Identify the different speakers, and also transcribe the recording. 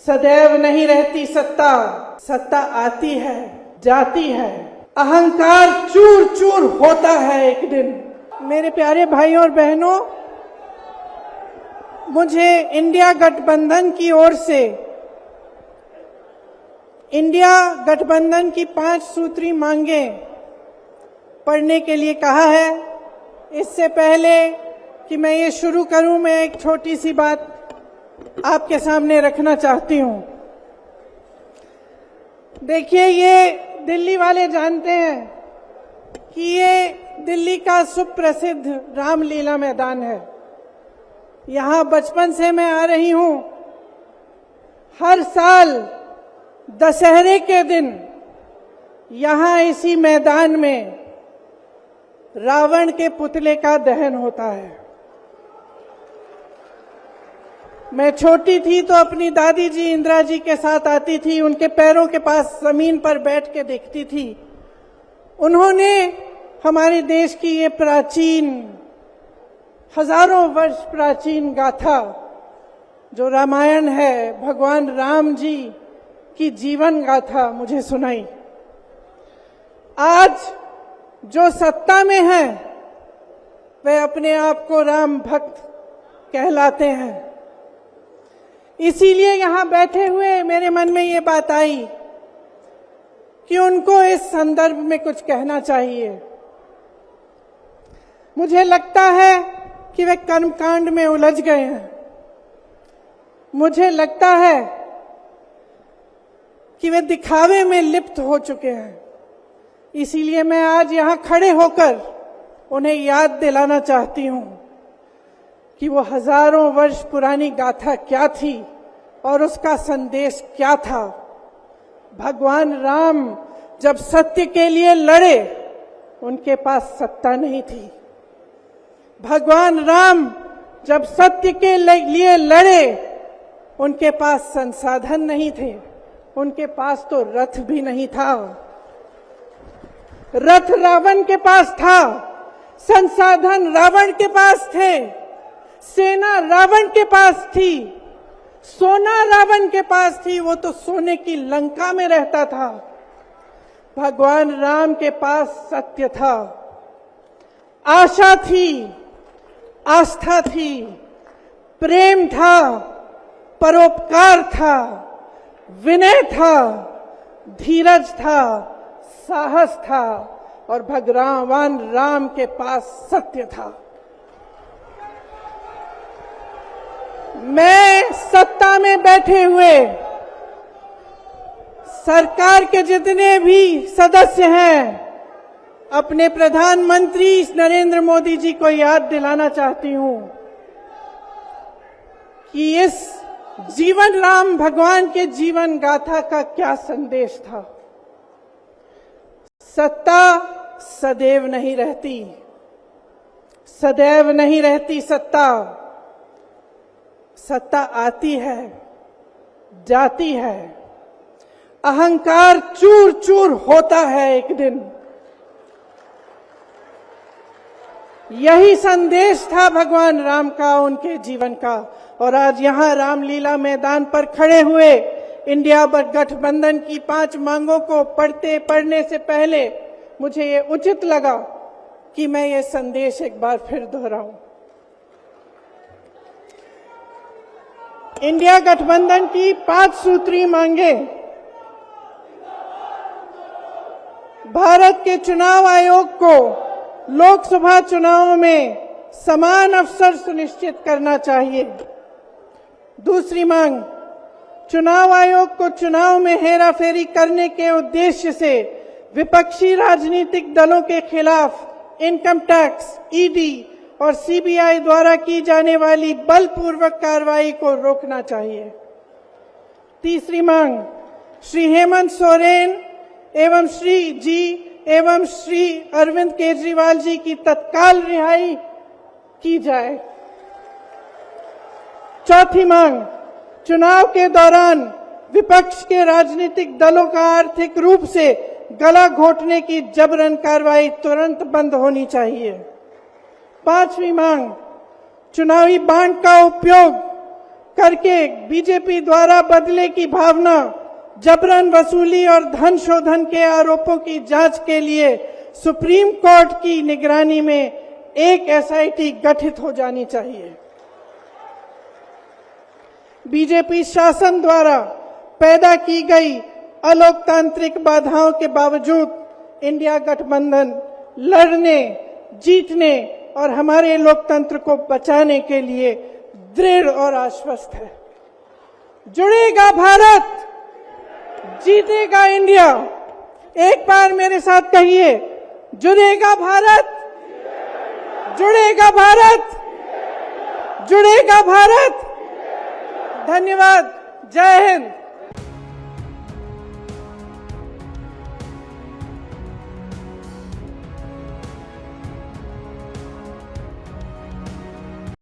Speaker 1: सदैव नहीं रहती सत्ता, सत्ता आती है, जाती है, अहंकार चूर चूर होता है एक दिन। मेरे प्यारे भाइयों और बहनों, मुझे इंडिया गठबंधन की ओर से इंडिया गठबंधन की 5 सूत्री मांगें पढ़ने के लिए कहा है। इससे पहले कि मैं ये शुरू करूं, मैं एक छोटी सी बात आपके सामने रखना चाहती हूं। देखिए, ये दिल्ली वाले जानते हैं कि ये दिल्ली का सुप्रसिद्ध रामलीला मैदान है। यहाँ बचपन से मैं आ रही हूं। हर साल दशहरे के दिन यहाँ इसी मैदान में रावण के पुतले का दहन होता है। मैं छोटी थी तो अपनी दादी जी इंदिरा जी के साथ आती थी, उनके पैरों के पास जमीन पर बैठ के देखती थी। उन्होंने हमारे देश की ये प्राचीन, हजारों वर्ष प्राचीन गाथा जो रामायण है, भगवान राम जी की जीवन गाथा मुझे सुनाई। आज जो सत्ता में है वे अपने आप को राम भक्त कहलाते हैं। इसीलिए यहां बैठे हुए मेरे मन में ये बात आई कि उनको इस संदर्भ में कुछ कहना चाहिए। मुझे लगता है कि वे कर्मकांड में उलझ गए हैं। मुझे लगता है कि वे दिखावे में लिप्त हो चुके हैं। इसीलिए मैं आज यहां खड़े होकर उन्हें याद दिलाना चाहती हूं कि वो हजारों वर्ष पुरानी गाथा क्या थी और उसका संदेश क्या था। भगवान राम जब सत्य के लिए लड़े, उनके पास सत्ता नहीं थी। भगवान राम जब सत्य के लिए लड़े, उनके पास संसाधन नहीं थे। उनके पास तो रथ भी नहीं था। रथ रावण के पास था, संसाधन रावण के पास थे, सेना रावण के पास थी, सोना रावण के पास थी। वो तो सोने की लंका में रहता था। भगवान राम के पास सत्य था, आशा थी, आस्था थी, प्रेम था, परोपकार था, विनय था, धीरज था, साहस था और भगवान राम के पास सत्य था। मैं सत्ता में बैठे हुए सरकार के जितने भी सदस्य हैं, अपने प्रधानमंत्री नरेंद्र मोदी जी को याद दिलाना चाहती हूं कि इस जीवन राम भगवान के जीवन गाथा का क्या संदेश था। सत्ता सदैव नहीं रहती, सदैव नहीं रहती सत्ता। सत्ता आती है, जाती है, अहंकार चूर चूर होता है एक दिन। यही संदेश था भगवान राम का, उनके जीवन का। और आज यहां रामलीला मैदान पर खड़े हुए इंडिया गठबंधन की 5 मांगों को पढ़ने से पहले मुझे ये उचित लगा कि मैं ये संदेश एक बार फिर दोहराऊं। इंडिया गठबंधन की 5 सूत्री मांगें भारत के चुनाव आयोग को लोकसभा चुनावों में समान अवसर सुनिश्चित करना चाहिए। दूसरी मांग, चुनाव आयोग को चुनाव में हेराफेरी करने के उद्देश्य से विपक्षी राजनीतिक दलों के खिलाफ इनकम टैक्स, ईडी और सीबीआई द्वारा की जाने वाली बलपूर्वक कार्रवाई को रोकना चाहिए। तीसरी मांग, श्री हेमंत सोरेन एवं श्री अरविंद केजरीवाल जी की तत्काल रिहाई की जाए। चौथी मांग, चुनाव के दौरान विपक्ष के राजनीतिक दलों का आर्थिक रूप से गला घोटने की जबरन कार्रवाई तुरंत बंद होनी चाहिए। पांचवी मांग, चुनावी बांड का उपयोग करके बीजेपी द्वारा बदले की भावना, जबरन वसूली और धन शोधन के आरोपों की जांच के लिए सुप्रीम कोर्ट की निगरानी में एक एसआईटी गठित हो जानी चाहिए। बीजेपी शासन द्वारा पैदा की गई अलोकतांत्रिक बाधाओं के बावजूद इंडिया गठबंधन लड़ने, जीतने और हमारे लोकतंत्र को बचाने के लिए दृढ़ और आश्वस्त है। जुड़ेगा भारत, जीतेगा इंडिया। एक बार मेरे साथ कहिए, जुड़ेगा भारत, जुड़ेगा भारत, जुड़ेगा भारत। धन्यवाद। जय हिंद।